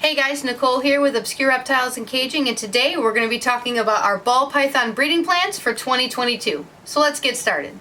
Hey guys, Nicole here with Obscure Reptiles and Caging, and today we're going to be talking about our ball python breeding plans for 2022. So let's get started.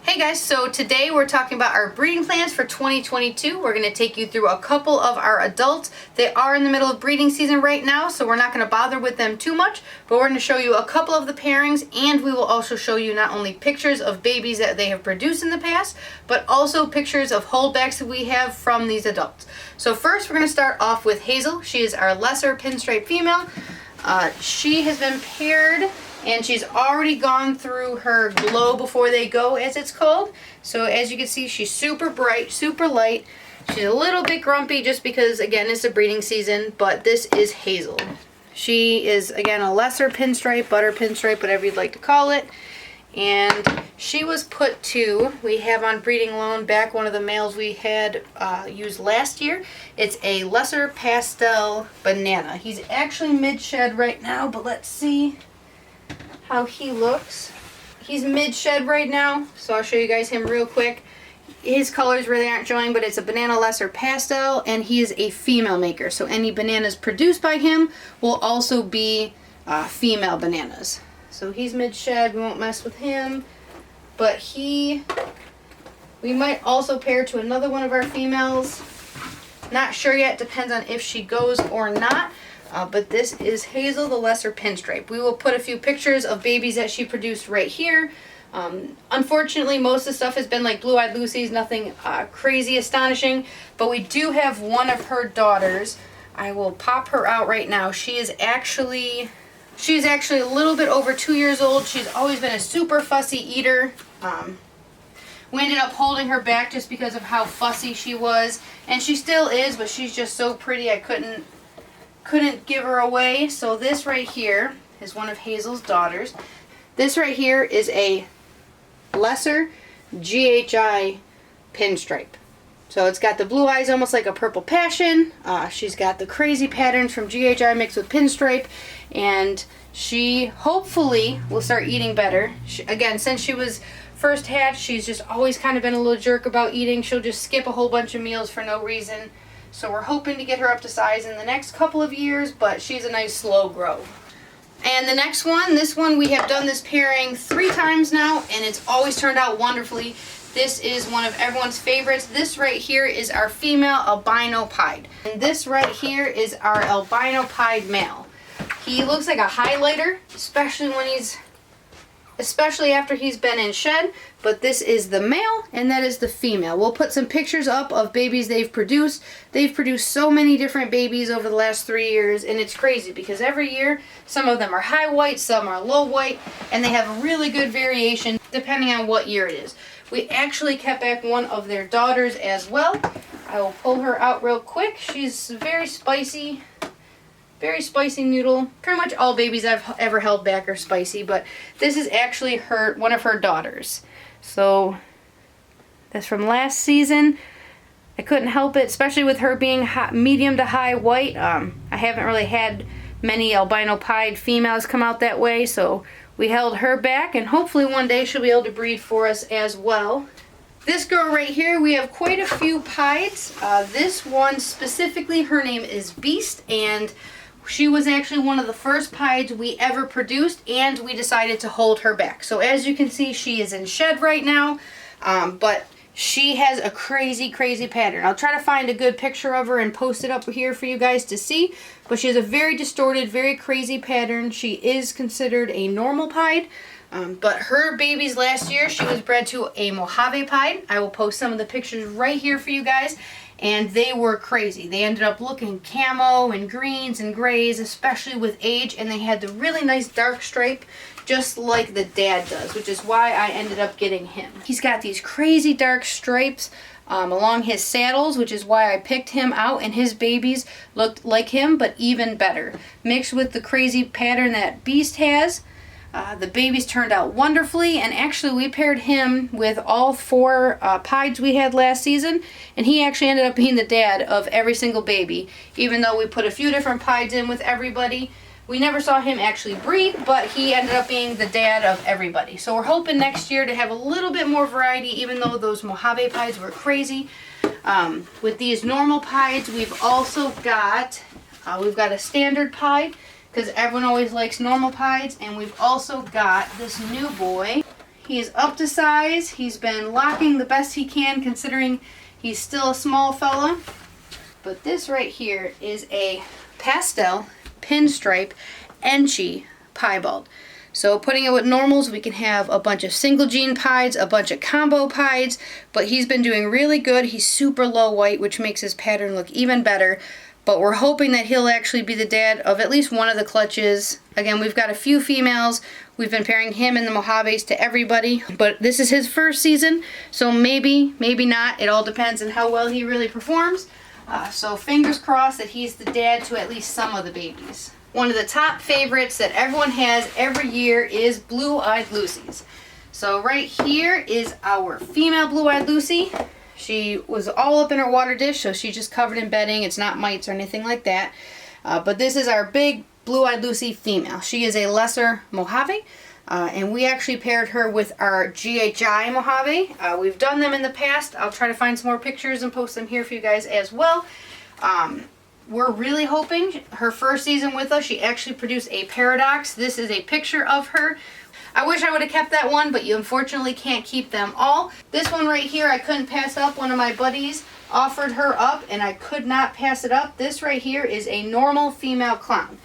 Hey guys, so today we're talking about our breeding plans for 2022. We're going to take you through a couple of our adults. They are in the middle of breeding season right now, so we're not going to bother with them too much, but we're going to show you a couple of the pairings, and we will also show you not only pictures of babies that they have produced in the past, but also pictures of holdbacks that we have from these adults. So first we're going to start off with Hazel. She is our lesser pinstripe female. She has been paired and she's already gone through her glow before they go, as it's called. So as you can see, she's super bright, super light. She's a little bit grumpy just because, again, it's a breeding season, but this is Hazel. She is, again, a lesser pinstripe, butter pinstripe, whatever you'd like to call it. And she was put to, we have on breeding loan back one of the males we had used last year. It's a lesser pastel banana. He's actually mid-shed right now, but let's see how he looks. He's mid-shed right now, so I'll show you guys him real quick. His colors really aren't showing, but it's a banana lesser pastel, and he is a female maker, so any bananas produced by him will also be female bananas. So he's mid-shed, we won't mess with him, but we might also pair to another one of our females. Not sure yet, depends on if she goes or not. But this is Hazel, the lesser pinstripe. We will put a few pictures of babies that she produced right here. Unfortunately, most of the stuff has been like blue-eyed Lucy's, nothing crazy astonishing. But we do have one of her daughters. I will pop her out right now. She's actually a little bit over 2 years old. She's always been a super fussy eater. We ended up holding her back just because of how fussy she was. And she still is, but she's just so pretty I couldn't give her away. So this right here is one of Hazel's daughters. This right here is a lesser GHI pinstripe. So it's got the blue eyes almost like a purple passion. She's got the crazy patterns from GHI mixed with pinstripe, and she hopefully will start eating better. Again, since she was first hatched, she's just always kind of been a little jerk about eating. She'll just skip a whole bunch of meals for no reason. So we're hoping to get her up to size in the next couple of years, but she's a nice slow grow. And the next one, this one we have done this pairing 3 times now, and it's always turned out wonderfully. This is one of everyone's favorites. This right here is our female albino pied. And this right here is our albino pied male. He looks like a highlighter, especially after he's been in shed, but this is the male and that is the female. We'll put some pictures up of babies they've produced. They've produced so many different babies over the last 3 years, and it's crazy because every year some of them are high white, some are low white, and they have a really good variation depending on what year it is. We actually kept back one of their daughters as well. I will pull her out real quick. She's very spicy noodle. Pretty much all babies I've ever held back are spicy, but this is actually one of her daughters. So that's from last season. I couldn't help it, especially with her being medium to high white. I haven't really had many albino pied females come out that way, so we held her back, and hopefully one day she'll be able to breed for us as well. This girl right here, we have quite a few pieds. This one specifically, her name is Beast, and she was actually one of the first pieds we ever produced, and we decided to hold her back. So as you can see, she is in shed right now, but she has a crazy pattern. I'll try to find a good picture of her and post it up here for you guys to see, but she has a very distorted, very crazy pattern. She is considered a normal pied, but her babies last year, she was bred to a Mojave pied. I will post some of the pictures right here for you guys. And they were crazy. They ended up looking camo and greens and grays, especially with age, and they had the really nice dark stripe, just like the dad does, which is why I ended up getting him. He's got these crazy dark stripes along his saddles, which is why I picked him out, and his babies looked like him, but even better. Mixed with the crazy pattern that Beast has, the babies turned out wonderfully, and actually we paired him with all 4 pieds we had last season, and he actually ended up being the dad of every single baby, even though we put a few different pieds in with everybody. We never saw him actually breed, but he ended up being the dad of everybody. So we're hoping next year to have a little bit more variety, even though those Mojave Pieds were crazy. With these normal Pieds, we've also got, we've got a standard Pied, because everyone always likes normal Pieds, and we've also got this new boy. He is up to size. He's been locking the best he can, considering he's still a small fella. But this right here is a pastel pinstripe Enchi piebald. So putting it with normals, we can have a bunch of single gene Pieds, a bunch of combo Pieds, but he's been doing really good. He's super low white, which makes his pattern look even better. But we're hoping that he'll actually be the dad of at least one of the clutches. Again, we've got a few females. We've been pairing him and the Mojaves to everybody, but this is his first season, so maybe, maybe not. It all depends on how well he really performs. So fingers crossed that he's the dad to at least some of the babies. One of the top favorites that everyone has every year is Blue-Eyed Lucy's. So right here is our female Blue-Eyed Lucy. She was all up in her water dish, so she's just covered in bedding. It's not mites or anything like that. But this is our big Blue-Eyed Lucy female. She is a lesser Mojave, and we actually paired her with our GHI Mojave. We've done them in the past. I'll try to find some more pictures and post them here for you guys as well. We're really hoping her first season with us, she actually produced a paradox. This is a picture of her. I wish I would have kept that one, but you unfortunately can't keep them all. This one right here, I couldn't pass up. One of my buddies offered her up, and I could not pass it up. This right here is a normal female clown.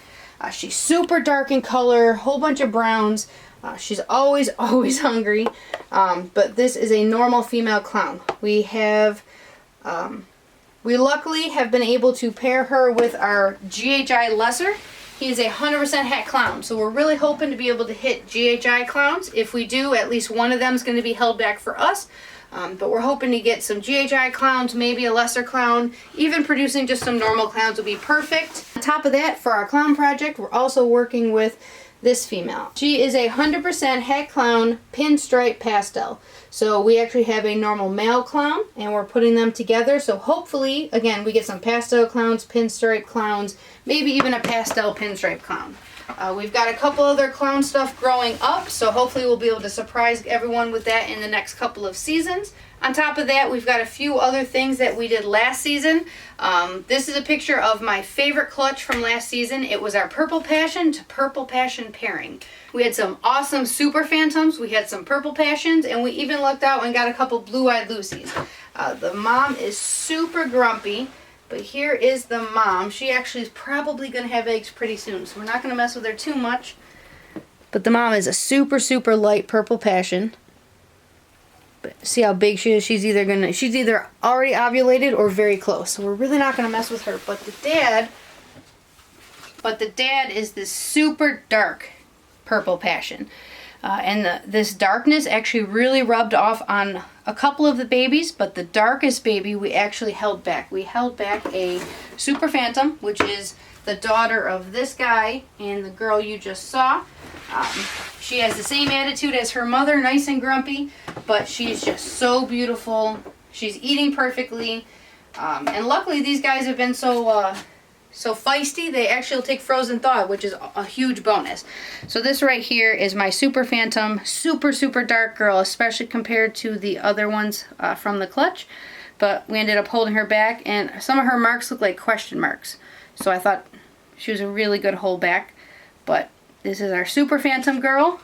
She's super dark in color, whole bunch of browns. She's always hungry, but this is a normal female clown. We luckily have been able to pair her with our GHI lesser. He's a 100% het clown, so we're really hoping to be able to hit GHI clowns. If we do, at least one of them is going to be held back for us. But we're hoping to get some GHI clowns, maybe a lesser clown. Even producing just some normal clowns would be perfect. On top of that, for our clown project, we're also working with this female. She is a 100% het clown pinstripe pastel. So we actually have a normal male clown, and we're putting them together. So hopefully, again, we get some pastel clowns, pinstripe clowns, maybe even a pastel pinstripe clown. We've got a couple other clown stuff growing up, so hopefully we'll be able to surprise everyone with that in the next couple of seasons. On top of that, we've got a few other things that we did last season. This is a picture of my favorite clutch from last season. It was our Purple Passion to Purple Passion pairing. We had some awesome Super Phantoms, we had some Purple Passions, and we even lucked out and got a couple Blue-Eyed Lucy's. The mom is super grumpy, but here is the mom. She actually is probably going to have eggs pretty soon, so we're not going to mess with her too much. But the mom is a super light Purple Passion. But see how big she is? She's either already ovulated or very close. So we're really not going to mess with her. But the dad is this super dark Purple Passion. This darkness actually really rubbed off on a couple of the babies, but the darkest baby we actually held back. We held back a Super Phantom, which is the daughter of this guy and the girl you just saw. She has the same attitude as her mother, nice and grumpy, but she's just so beautiful. She's eating perfectly, and luckily these guys have been so feisty, they actually will take frozen thaw, which is a huge bonus. So this right here is my Super Phantom, super dark girl, especially compared to the other ones from the clutch. But we ended up holding her back, and some of her marks look like question marks. So I thought she was a really good holdback. But this is our Super Phantom girl.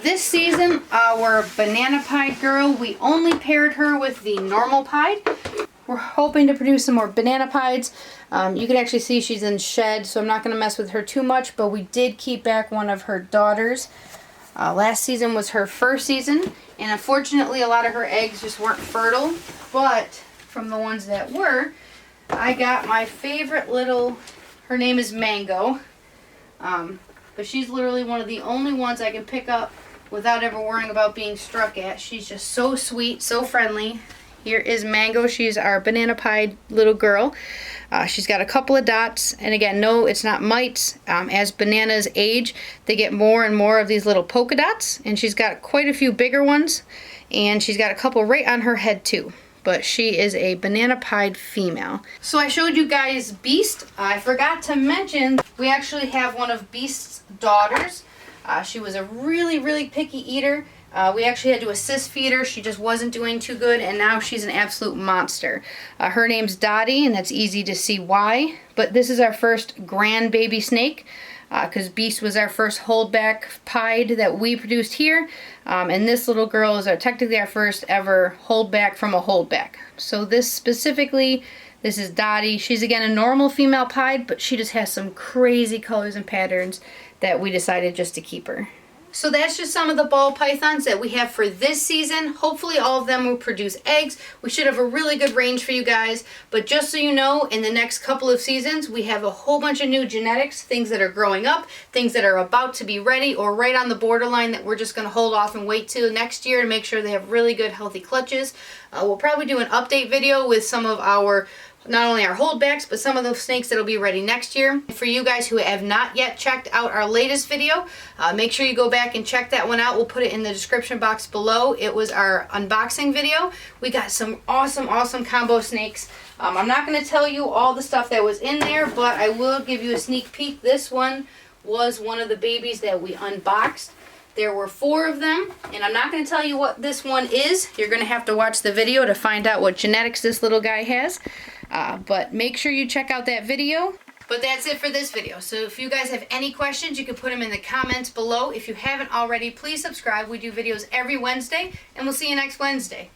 This season, our Banana Pied girl, we only paired her with the normal Pied. We're hoping to produce some more Banana Pieds. You can actually see she's in shed, so I'm not going to mess with her too much, but we did keep back one of her daughters. Last season was her first season, and unfortunately a lot of her eggs just weren't fertile, but from the ones that were, I got my favorite little, her name is Mango, but she's literally one of the only ones I can pick up without ever worrying about being struck at. She's just so sweet, so friendly. Here is Mango. She's our Banana Pied little girl. She's got a couple of dots, and again, no, it's not mites. As bananas age, they get more and more of these little polka dots, and she's got quite a few bigger ones, and she's got a couple right on her head too. but she is a banana pied female. So I showed you guys Beast. I forgot to mention we actually have one of Beast's daughters. She was a really picky eater. We actually had to assist feed her. She just wasn't doing too good, and now she's an absolute monster. Her name's Dottie, and that's easy to see why. But this is our first grandbaby snake, because Beast was our first holdback pied that we produced here. And this little girl is technically our first ever holdback from a holdback. So this specifically, this is Dottie. She's again a normal female pied, but she just has some crazy colors and patterns that we decided just to keep her. So that's just some of the ball pythons that we have for this season. Hopefully all of them will produce eggs. We should have a really good range for you guys. But just so you know, in the next couple of seasons, we have a whole bunch of new genetics, things that are growing up, things that are about to be ready or right on the borderline that we're just going to hold off and wait till next year to make sure they have really good healthy clutches. We'll probably do an update video with some of our not only our holdbacks, but some of those snakes that'll be ready next year. For you guys who have not yet checked out our latest video, make sure you go back and check that one out. We'll put it in the description box below. It was our unboxing video. We got some awesome combo snakes. I'm not going to tell you all the stuff that was in there, but I will give you a sneak peek. This one was one of the babies that we unboxed. There were 4 of them, and I'm not going to tell you what this one is. You're going to have to watch the video to find out what genetics this little guy has. But make sure you check out that video. But that's it for this video. So if you guys have any questions, you can put them in the comments below. If you haven't already, please subscribe. We do videos every Wednesday, and we'll see you next Wednesday.